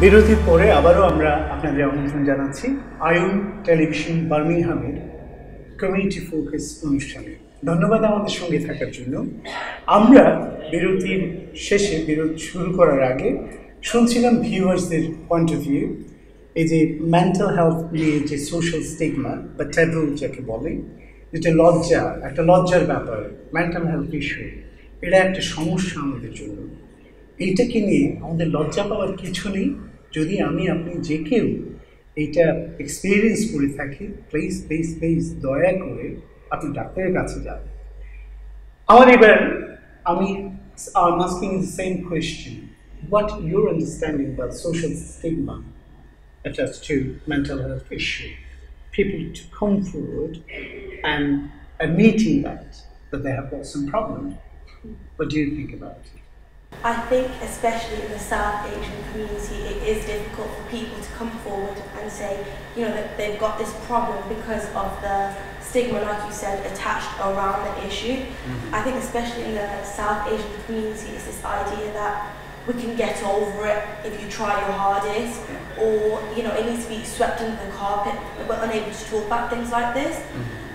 বিরতির পরে আবারও আমরা আপনাদের আমন্ত্রণ জানাচ্ছি আয়ন টেলিভিশন বার্মিংহামের কমিউনিটি ফোকাস অনুষ্ঠানে। ধন্যবাদ আমাদের সঙ্গে থাকার জন্য। আমরা বিরতির শেষে বিরতি শুরু করার আগে শুনছিলাম ভিউয়ার্সদের পয়েন্ট অফ ভিউ, এই যে মেন্টাল হেলথ নিয়ে যে সোশ্যাল স্টিগমা বা ট্যাবু যাকে বলে, যেটা লজ্জা, একটা লজ্জার ব্যাপার, মেন্টাল হেলথ ইস্যু, এটা একটা সমস্যা আমাদের জন্য। এইটাকে নিয়ে আমাদের লজ্জা পাওয়ার কিছু নেই। যদি আপনি যে কেউ এইটা এক্সপিরিয়েন্স করে থাকি, প্লিজ প্লিজ প্লিজ দয়া করে আপনি ডাক্তারের কাছে যান। আমার এবার I'm asking the same question. What your understanding about social stigma attached to mental health issue? People to come forward and admitting that they have got some problem. What do you think about it? I think especially in the South Asian community it is difficult for people to come forward and say, you know, that they've got this problem because of the stigma, like you said, attached around the issue. I think especially in the South Asian community it's this idea that we can get over it if you try your hardest, or you know, it needs to be swept under the carpet. We're unable to talk about things like this.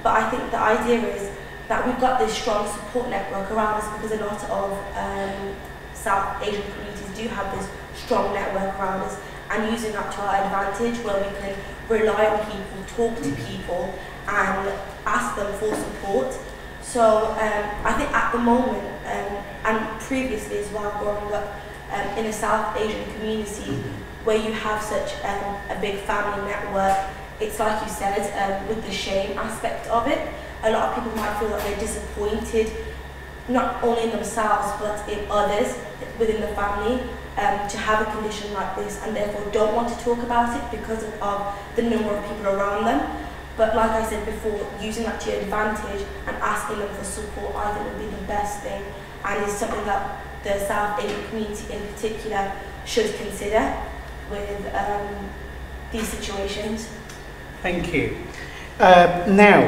But I think the idea is that we've got this strong support network around us, because a lot of South Asian communities do have this strong network around us, and using that to our advantage, where we can rely on people, talk to people and ask them for support. So I think at the moment, and previously as well, growing up in a South Asian community where you have such a big family network, it's like you said, with the shame aspect of it, a lot of people might feel like they're disappointed, not only in themselves but in others within the family, to have a condition like this, and therefore don't want to talk about it because of the number of people around them. But like I said before, using that to your advantage and asking them for support, I think would be the best thing, and is something that the South Asian community in particular should consider with these situations. Thank you. Now,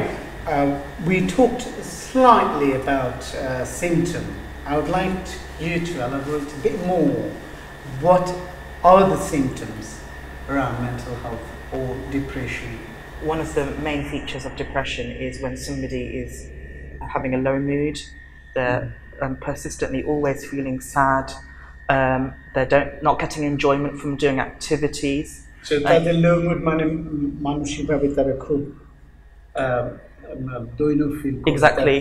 we talked slightly about symptoms. I would like you to elaborate a bit more. What are the symptoms around mental health or depression? One of the main features of depression is when somebody is having a low mood, they're persistently always feeling sad, they're not getting enjoyment from doing activities. So তাদের low mood মানে মানসিকভাবে তারা খুব exactly.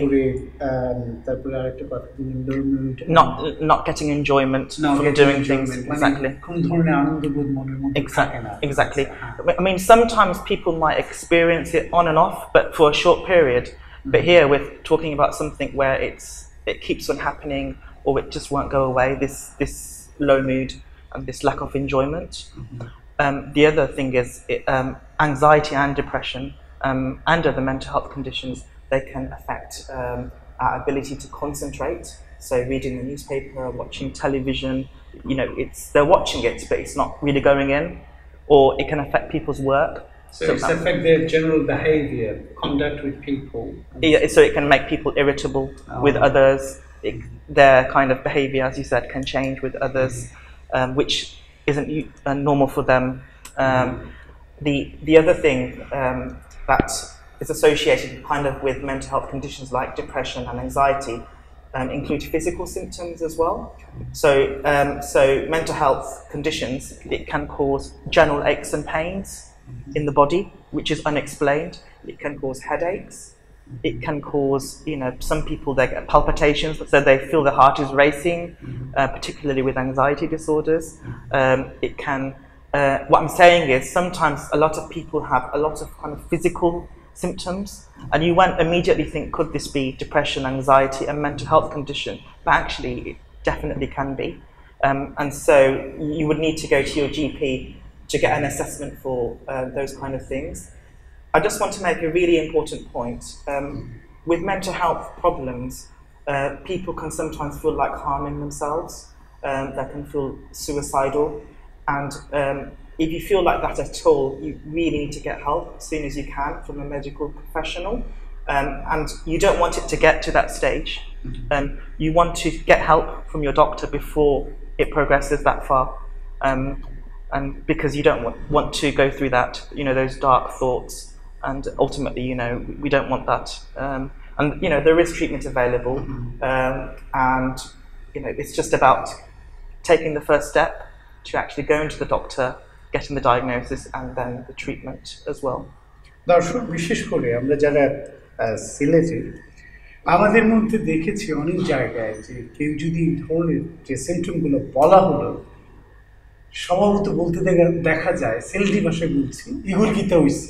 Not getting enjoyment from doing things. Exactly. Exactly. I mean, sometimes people might experience it on and off, but for a short period. But here we're talking about something where it keeps on happening, or it just won't go away. This low mood and this lack of enjoyment. The other thing is anxiety and depression. And other mental health conditions, they can affect our ability to concentrate. So reading the newspaper, watching television, you know, they're watching it, but it's not really going in, or it can affect people's work. So it's affect their general behavior, conduct with people. Yeah, so it can make people irritable with others. Their kind of behavior, as you said, can change with others, which isn't normal for them. The other thing that is associated kind of with mental health conditions like depression and anxiety include physical symptoms as well. So mental health conditions, it can cause general aches and pains in the body, which is unexplained. It can cause headaches. It can cause, you know, some people, they get palpitations, so they feel the heart is racing, particularly with anxiety disorders. It can what I'm saying is sometimes a lot of people have a lot of kind of physical symptoms, and you won't immediately think, could this be depression, anxiety, a mental health condition? But actually, it definitely can be. And so you would need to go to your GP to get an assessment for those kind of things. I just want to make a really important point. With mental health problems, people can sometimes feel like harming themselves. They can feel suicidal. And if you feel like that at all, you really need to get help as soon as you can from a medical professional. And you don't want it to get to that stage. You want to get help from your doctor before it progresses that far. and because you don't want to go through that, those dark thoughts, and ultimately, we don't want that. And there is treatment available, and it's just about taking the first step to actually going to the doctor, getting the diagnosis, and then the treatment as well. দর্শক, বিশেষ করে আমরা যারা সিলেটে, আমাদের মধ্যে দেখেছি অনেক জায়গায় যে কেউ যদি ধরনের যে সিমটমগুলো বলা হলো, স্বভাবত বলতে দেখা যায় সেলডি ভাষায় বলছি, ইগুর গীতা হইছে।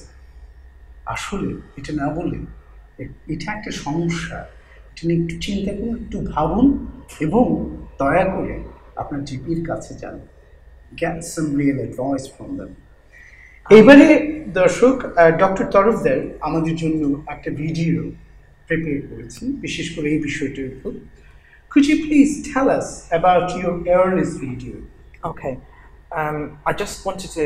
আসলে এটা না বলে এটা একটা সমস্যা, এটা নিয়ে একটু চিন্তা করুন, একটু ভাবুন, এবং দয়া করে আপনার জিপির কাছে যান। Get some real advice from them. এবারে দর্শক, ডক্টর তরফদার আমাদের জন্য একটা ভিডিও প্রিপেয়ার করেছেন বিশেষ করে এই বিষয়টার উপর। Could you please tell us about your awareness video? Okay. I just wanted to,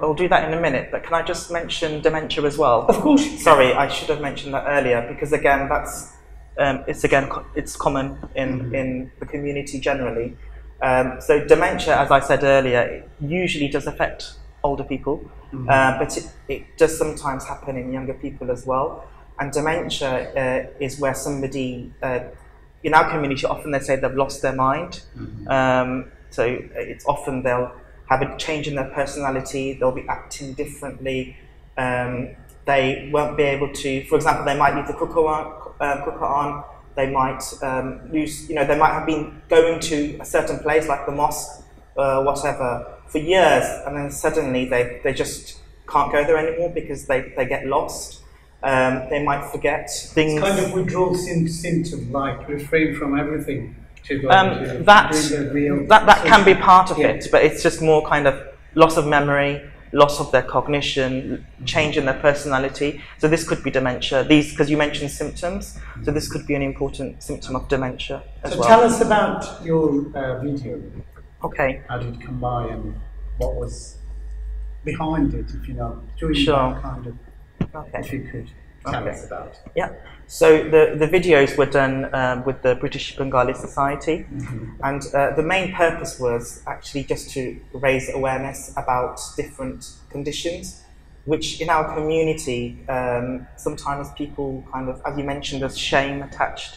I'll do that in a minute, but can I just mention dementia as well? Of course. Sorry, I should have mentioned that earlier, because again, it's common in the community generally. So dementia, as I said earlier, usually does affect older people, but it does sometimes happen in younger people as well. And dementia is where somebody, in our community, often they say they've lost their mind. So it's often they'll have a change in their personality, they'll be acting differently, they won't be able to, for example, they might leave the cooker on, they might lose, they might have been going to a certain place like the mosque, whatever, for years, and then suddenly they just can't go there anymore because they get lost. They might forget things. It's kind of withdrawal symptom, like refrain from everything. That can be part of it, but it's just more kind of loss of memory, loss of their cognition, change in their personality. So this could be dementia. These, because you mentioned symptoms, so this could be an important symptom of dementia as well. So tell us about your video. Okay. How did it come by and what was behind it, if you know, doing Sure. that kind of, Okay. if you could tell us about. Yeah. So the videos were done with the British Bengali Society, and the main purpose was actually just to raise awareness about different conditions, which in our community, sometimes people kind of, as you mentioned, there's shame attached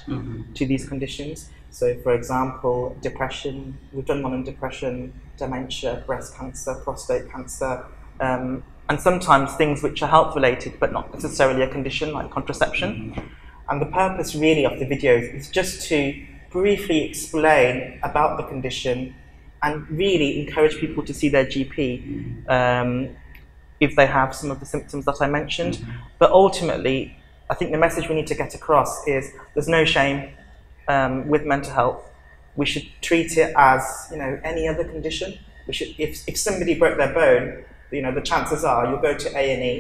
to these conditions. So for example, depression, we've done one on depression, dementia, breast cancer, prostate cancer, and sometimes things which are health related but not necessarily a condition, like contraception. And the purpose really of the videos is just to briefly explain about the condition and really encourage people to see their GP if they have some of the symptoms that I mentioned. But ultimately, I think the message we need to get across is there's no shame with mental health. We should treat it as any other condition. We should, if somebody broke their bone, the chances are you'll go to A&E,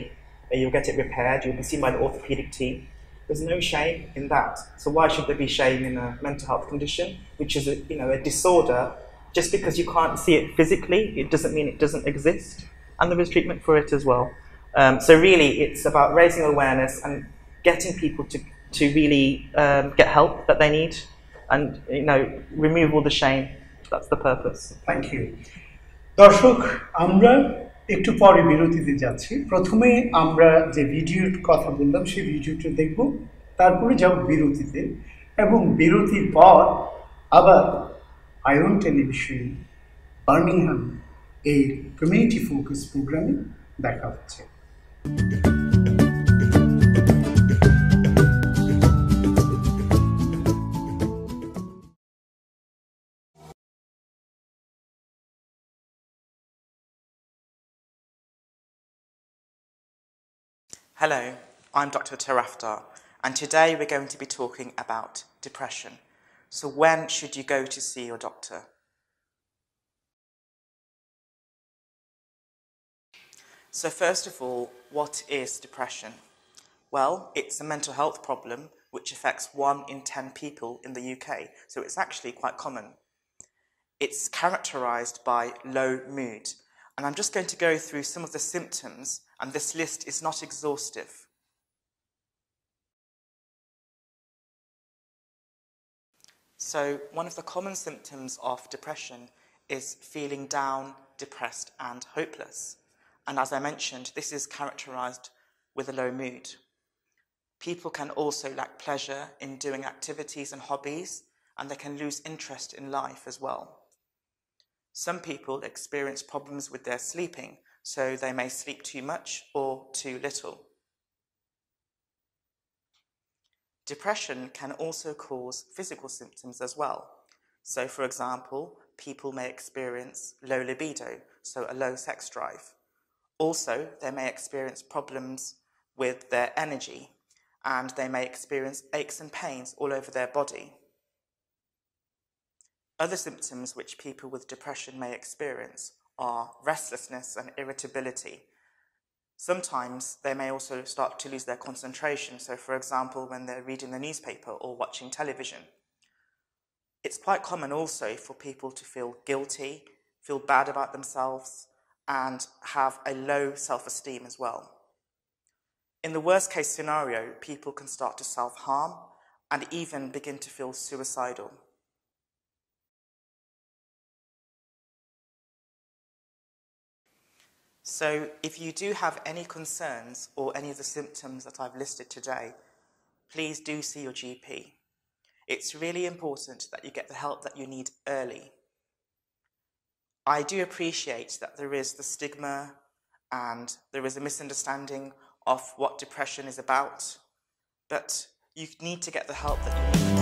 you'll get it repaired, you'll be seen by the orthopedic team. There's no shame in that. So why should there be shame in a mental health condition, which is a disorder? Just because you can't see it physically, it doesn't mean it doesn't exist. And there is treatment for it as well. So really, it's about raising awareness and getting people to really get help that they need, and remove all the shame. That's the purpose. Thank you. দর্শক, আমরা একটু পরে বিরতিতে যাচ্ছি। প্রথমে আমরা যে ভিডিওর কথা বললাম সেই ভিডিওটা দেখব, তারপরে যাব বিরতিতে, এবং বিরতির পর আবার আয়ন টেলিভিশন বার্মিংহাম এর কমিউনিটি ফোকাস প্রোগ্রামে দেখা হচ্ছে। Hello, I'm Dr. Taraftar, and today we're going to be talking about depression. So when should you go to see your doctor? So first of all, what is depression? Well, it's a mental health problem which affects 1 in 10 people in the UK, so it's actually quite common. It's characterised by low mood, and I'm just going to go through some of the symptoms, and this list is not exhaustive. So one of the common symptoms of depression is feeling down, depressed and hopeless. And as I mentioned, this is characterised with a low mood. People can also lack pleasure in doing activities and hobbies, and they can lose interest in life as well. Some people experience problems with their sleeping, so they may sleep too much or too little. Depression can also cause physical symptoms as well. So, for example, people may experience low libido, so a low sex drive. Also, they may experience problems with their energy, and they may experience aches and pains all over their body. Other symptoms which people with depression may experience are restlessness and irritability. Sometimes they may also start to lose their concentration, so for example when they're reading the newspaper or watching television. It's quite common also for people to feel guilty, feel bad about themselves, and have a low self-esteem as well. In the worst case scenario, people can start to self-harm and even begin to feel suicidal. So if you do have any concerns or any of the symptoms that I've listed today, please do see your GP. It's really important that you get the help that you need early. I do appreciate that there is the stigma and there is a misunderstanding of what depression is about, but you need to get the help that you need.